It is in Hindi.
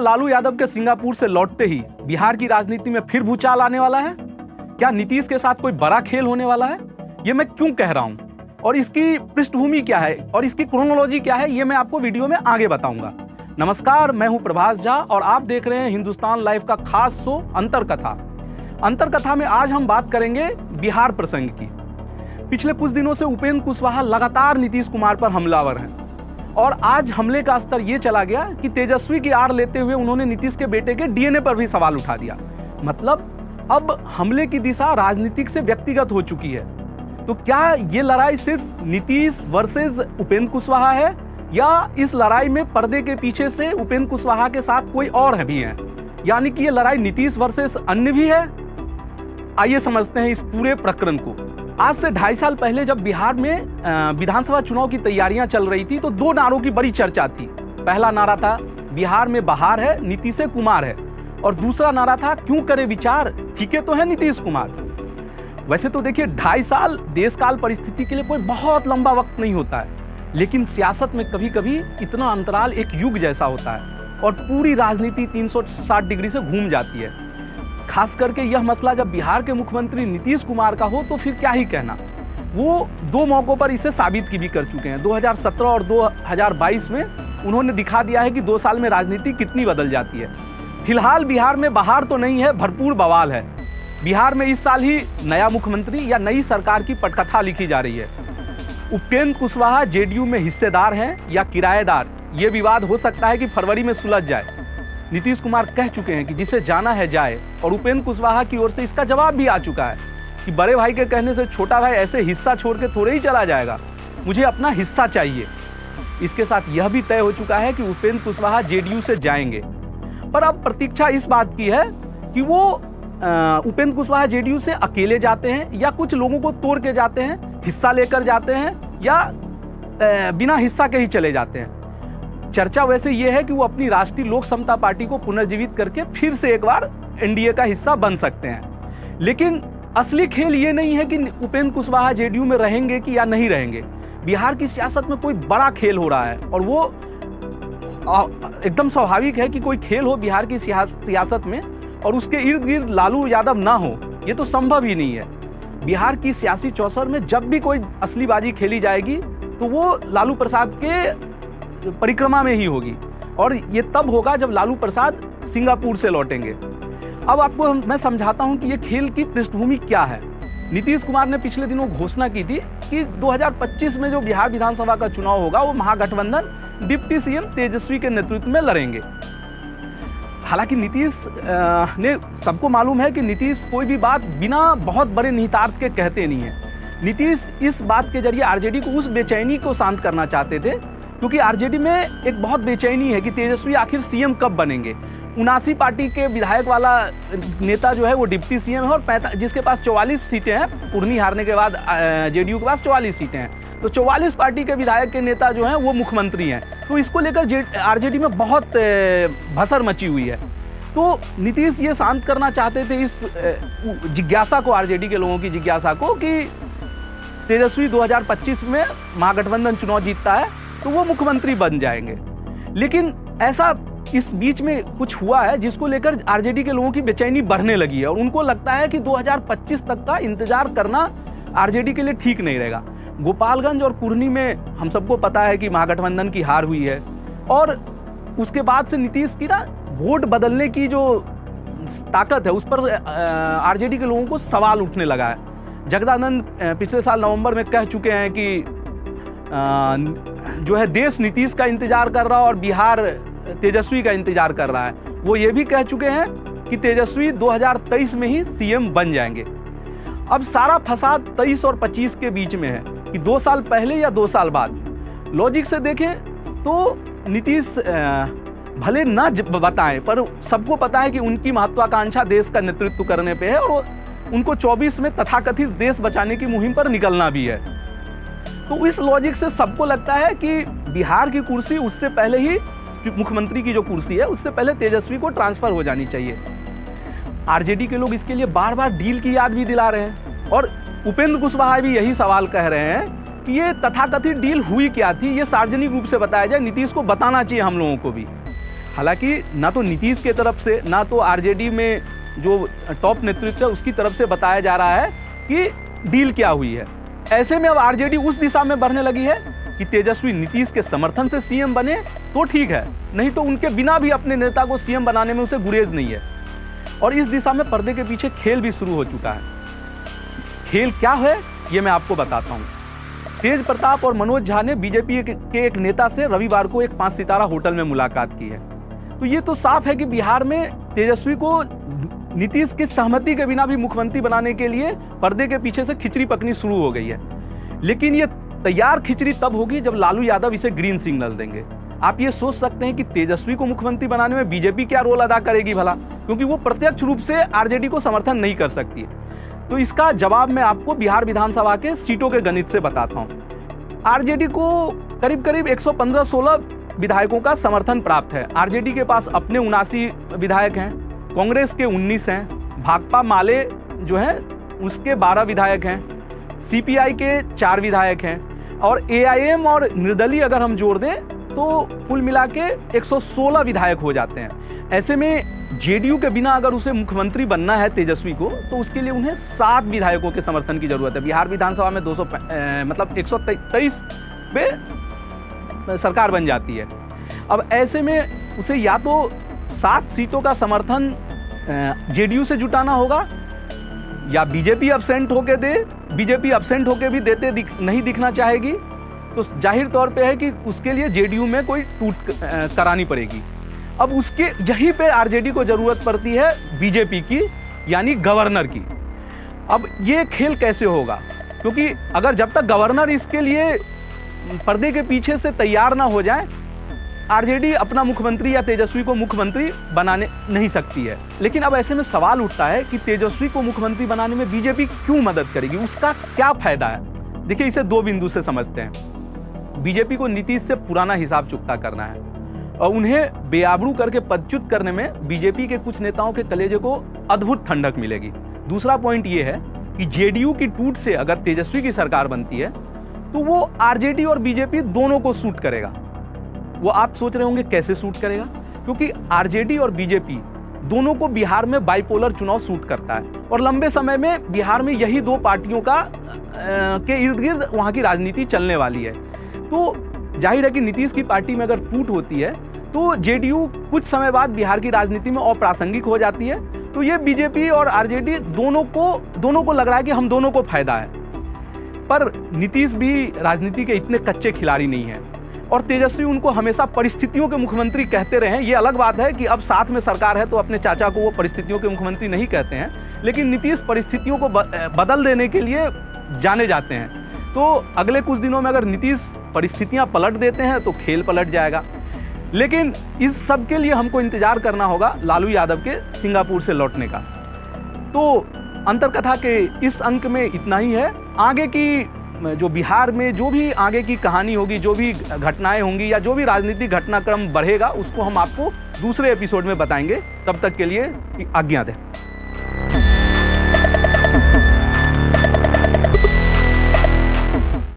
लालू यादव के सिंगापुर से लौटते ही बिहार की राजनीति में फिर भूचाल आने वाला है? क्या नीतीश के साथ कोई बड़ा खेल होने वाला है? ये मैं क्यों कह रहा हूं और इसकी पृष्ठभूमि क्या है और इसकी क्रोनोलॉजी क्या है, ये मैं आपको वीडियो में आगे बताऊंगा। नमस्कार, मैं हूं प्रभास झा और आप देख रहे हैं हिंदुस्तान लाइव का खास शो अंतरकथा। अंतरकथा में आज हम बात करेंगे बिहार प्रसंग की। पिछले कुछ दिनों से उपेंद्र कुशवाहा लगातार नीतीश कुमार पर हमलावर हैं और आज हमले का स्तर ये चला गया कि तेजस्वी की आड़ लेते हुए उन्होंने नीतीश के बेटे के डीएनए पर भी सवाल उठा दिया। मतलब अब हमले की दिशा राजनीतिक से व्यक्तिगत हो चुकी है। तो क्या ये लड़ाई सिर्फ नीतीश वर्सेस उपेंद्र कुशवाहा है या इस लड़ाई में पर्दे के पीछे से उपेंद्र कुशवाहा के साथ कोई और भी है, यानी कि ये लड़ाई नीतीश वर्सेस अन्य भी है? आइए समझते हैं इस पूरे प्रकरण को। आज से 2.5 साल पहले जब बिहार में विधानसभा चुनाव की तैयारियां चल रही थी तो 2 नारों की बड़ी चर्चा थी। पहला नारा था बिहार में बहार है, नीतीश कुमार है, और दूसरा नारा था क्यों करे विचार, ठीक है तो है नीतीश कुमार। वैसे तो देखिए 2.5 साल देशकाल परिस्थिति के लिए कोई बहुत लंबा वक्त नहीं होता है, लेकिन सियासत में कभी कभी इतना अंतराल एक युग जैसा होता है और पूरी राजनीति 360 डिग्री से घूम जाती है। खास करके यह मसला जब बिहार के मुख्यमंत्री नीतीश कुमार का हो तो फिर क्या ही कहना। वो 2 मौकों पर इसे साबित भी कर चुके हैं। 2017 और 2022 में उन्होंने दिखा दिया है कि 2 साल में राजनीति कितनी बदल जाती है। फिलहाल बिहार में बहार तो नहीं है, भरपूर बवाल है। बिहार में इस साल ही नया मुख्यमंत्री या नई सरकार की पटकथा लिखी जा रही है। उपेंद्र कुशवाहा जेडीयू में हिस्सेदार हैं या किराएदार, ये विवाद हो सकता है कि फरवरी में सुलझ जाए। नीतीश कुमार कह चुके हैं कि जिसे जाना है जाए, और उपेंद्र कुशवाहा की ओर से इसका जवाब भी आ चुका है कि बड़े भाई के कहने से छोटा भाई ऐसे हिस्सा छोड़ के थोड़े ही चला जाएगा, मुझे अपना हिस्सा चाहिए। इसके साथ यह भी तय हो चुका है कि उपेंद्र कुशवाहा जेडीयू से जाएंगे। पर अब प्रतीक्षा इस बात की है कि वो उपेंद्र कुशवाहा जेडीयू से अकेले जाते हैं या कुछ लोगों को तोड़ के जाते हैं, हिस्सा लेकर जाते हैं, या बिना हिस्सा के ही चले जाते हैं। चर्चा वैसे ये है कि वो अपनी राष्ट्रीय लोक समता पार्टी को पुनर्जीवित करके फिर से एक बार एनडीए का हिस्सा बन सकते हैं। लेकिन असली खेल ये नहीं है कि उपेंद्र कुशवाहा जेडीयू में रहेंगे कि या नहीं रहेंगे। बिहार की सियासत में कोई बड़ा खेल हो रहा है और वो एकदम स्वाभाविक है कि कोई खेल हो बिहार की सियासत में और उसके इर्द गिर्द लालू यादव ना हो, ये तो संभव ही नहीं है। बिहार की सियासी चौसर में जब भी कोई असली बाजी खेली जाएगी तो वो लालू प्रसाद के परिक्रमा में ही होगी, और ये तब होगा जब लालू प्रसाद सिंगापुर से लौटेंगे। अब आपको मैं समझाता हूं कि ये खेल की पृष्ठभूमि क्या है। नीतीश कुमार ने पिछले दिनों घोषणा की थी कि 2025 में जो बिहार विधानसभा का चुनाव होगा वो महागठबंधन डिप्टी सीएम तेजस्वी के नेतृत्व में लड़ेंगे। हालांकि नीतीश ने, सबको मालूम है कि नीतीश कोई भी बात बिना बहुत बड़े निहितार्थ के कहते नहीं है। नीतीश इस बात के जरिए आरजेडी को उस बेचैनी को शांत करना चाहते थे, क्योंकि आरजेडी में एक बहुत बेचैनी है कि तेजस्वी आखिर सीएम कब बनेंगे। 79 पार्टी के विधायक वाला नेता जो है वो डिप्टी सीएम है और जिसके पास 44 सीटें हैं, पुरनी हारने के बाद जेडीयू के पास 44 सीटें हैं, तो 44 पार्टी के विधायक के नेता जो हैं वो मुख्यमंत्री हैं। तो इसको लेकर आरजेडी में बहुत भसर मची हुई है। तो नीतीश ये शांत करना चाहते थे इस जिज्ञासा को, आरजेडी के लोगों की जिज्ञासा को, कि तेजस्वी 2025 में महागठबंधन चुनाव जीतता है तो वो मुख्यमंत्री बन जाएंगे। लेकिन ऐसा इस बीच में कुछ हुआ है जिसको लेकर आरजेडी के लोगों की बेचैनी बढ़ने लगी है और उनको लगता है कि 2025 तक का इंतजार करना आरजेडी के लिए ठीक नहीं रहेगा। गोपालगंज और कुर्नी में हम सबको पता है कि महागठबंधन की हार हुई है और उसके बाद से नीतीश की ना वोट बदलने की जो ताकत है उस पर आरजेडी के लोगों को सवाल उठने लगा है। जगदानंद पिछले साल नवंबर में कह चुके हैं कि जो है देश नीतीश का इंतजार कर रहा है और बिहार तेजस्वी का इंतजार कर रहा है। वो ये भी कह चुके हैं कि तेजस्वी 2023 में ही सीएम बन जाएंगे। अब सारा फसाद 23 और 25 के बीच में है कि 2 साल पहले या 2 साल बाद। लॉजिक से देखें तो नीतीश भले न बताएं पर सबको पता है कि उनकी महत्वाकांक्षा देश का नेतृत्व करने पे है और उनको 24 में तथाकथित देश बचाने की मुहिम पर निकलना भी है। तो इस लॉजिक से सबको लगता है कि बिहार की कुर्सी उससे पहले ही, मुख्यमंत्री की जो कुर्सी है उससे पहले तेजस्वी को ट्रांसफर हो जानी चाहिए। आरजेडी के लोग इसके लिए बार बार डील की याद भी दिला रहे हैं और उपेंद्र कुशवाहा भी यही सवाल कह रहे हैं कि ये तथाकथित डील हुई क्या थी, ये सार्वजनिक रूप से बताया जाए, नीतीश को बताना चाहिए हम लोगों को भी। हालांकि ना तो नीतीश के तरफ से ना तो आरजेडी में जो टॉप नेतृत्व है उसकी तरफ से बताया जा रहा है कि डील क्या हुई है। ऐसे में अब आरजेडी उस दिशा में बढ़ने लगी है कि तेजस्वी नीतीश के समर्थन से सीएम बने तो ठीक है, नहीं तो उनके बिना भी अपने नेता को सीएम बनाने में उसे गुरेज नहीं है। और इस दिशा में पर्दे के पीछे खेल भी शुरू हो चुका है। खेल क्या है ये मैं आपको बताता हूँ। तेज प्रताप और मनोज झा ने बीजेपी के एक नेता से रविवार को एक 5 सितारा होटल में मुलाकात की है। तो ये तो साफ है कि बिहार में तेजस्वी को नीतीश की सहमति के बिना भी मुख्यमंत्री बनाने के लिए पर्दे के पीछे से खिचड़ी पकनी शुरू हो गई है। लेकिन ये तैयार खिचड़ी तब होगी जब लालू यादव इसे ग्रीन सिग्नल देंगे। आप ये सोच सकते हैं कि तेजस्वी को मुख्यमंत्री बनाने में बीजेपी क्या रोल अदा करेगी भला, क्योंकि वो प्रत्यक्ष रूप से आरजेडी को समर्थन नहीं कर सकती है। तो इसका जवाब मैं आपको बिहार विधानसभा के सीटों के गणित से बताता हूँ। आरजेडी को करीब करीब 115-16 विधायकों का समर्थन प्राप्त है। आरजेडी के पास अपने 79 विधायक हैं, कांग्रेस के 19 हैं, भाकपा माले जो है उसके 12 विधायक हैं, सीपीआई के 4 विधायक हैं और एआईएम और निर्दलीय अगर हम जोड़ दें तो कुल मिला के 116 विधायक हो जाते हैं। ऐसे में जेडीयू के बिना अगर उसे मुख्यमंत्री बनना है तेजस्वी को, तो उसके लिए उन्हें 7 विधायकों के समर्थन की जरूरत है। बिहार विधानसभा में 123 पे सरकार बन जाती है। अब ऐसे में उसे या तो 7 सीटों का समर्थन जेडीयू से जुटाना होगा या बीजेपी अब्सेंट होके दे। बीजेपी अब्सेंट होके भी नहीं दिखना चाहेगी, तो जाहिर तौर पे है कि उसके लिए जेडीयू में कोई टूट करानी पड़ेगी। अब उसके यहीं पे आरजेडी को जरूरत पड़ती है बीजेपी की, यानी गवर्नर की। अब ये खेल कैसे होगा, क्योंकि अगर जब तक गवर्नर इसके लिए पर्दे के पीछे से तैयार ना हो जाए, आरजेडी अपना मुख्यमंत्री या तेजस्वी को मुख्यमंत्री बनाने नहीं सकती है। लेकिन अब ऐसे में सवाल उठता है कि तेजस्वी को मुख्यमंत्री बनाने में बीजेपी क्यों मदद करेगी, उसका क्या फायदा है। देखिए, इसे 2 बिंदु से समझते हैं। बीजेपी को नीतीश से पुराना हिसाब चुकता करना है और उन्हें बेआबरू करके पदच्युत करने में बीजेपी के कुछ नेताओं के कलेजे को अद्भुत ठंडक मिलेगी। दूसरा पॉइंट ये है कि जेडीयू की टूट से अगर तेजस्वी की सरकार बनती है तो वो आरजेडी और बीजेपी दोनों को सूट करेगा। वो आप सोच रहे होंगे कैसे सूट करेगा, क्योंकि आरजेडी और बीजेपी दोनों को बिहार में बाइपोलर चुनाव सूट करता है और लंबे समय में बिहार में यही 2 पार्टियों का के इर्द गिर्द वहाँ की राजनीति चलने वाली है। तो जाहिर है कि नीतीश की पार्टी में अगर टूट होती है तो जेडीयू कुछ समय बाद बिहार की राजनीति में अप्रासंगिक हो जाती है। तो ये बीजेपी और आरजेडी दोनों को लग रहा है कि हम दोनों को फायदा है। पर नीतीश भी राजनीति के इतने कच्चे खिलाड़ी नहीं है और तेजस्वी उनको हमेशा परिस्थितियों के मुख्यमंत्री कहते रहे हैं। ये अलग बात है कि अब साथ में सरकार है तो अपने चाचा को वो परिस्थितियों के मुख्यमंत्री नहीं कहते हैं, लेकिन नीतीश परिस्थितियों को बदल देने के लिए जाने जाते हैं। तो अगले कुछ दिनों में अगर नीतीश परिस्थितियां पलट देते हैं तो खेल पलट जाएगा। लेकिन इस सब के लिए हमको इंतजार करना होगा लालू यादव के सिंगापुर से लौटने का। तो अंतरकथा के इस अंक में इतना ही है। आगे की जो बिहार में जो भी आगे की कहानी होगी, जो भी घटनाएं होंगी या जो भी राजनीतिक घटनाक्रम बढ़ेगा, उसको हम आपको दूसरे एपिसोड में बताएंगे। तब तक के लिए आज्ञा दें।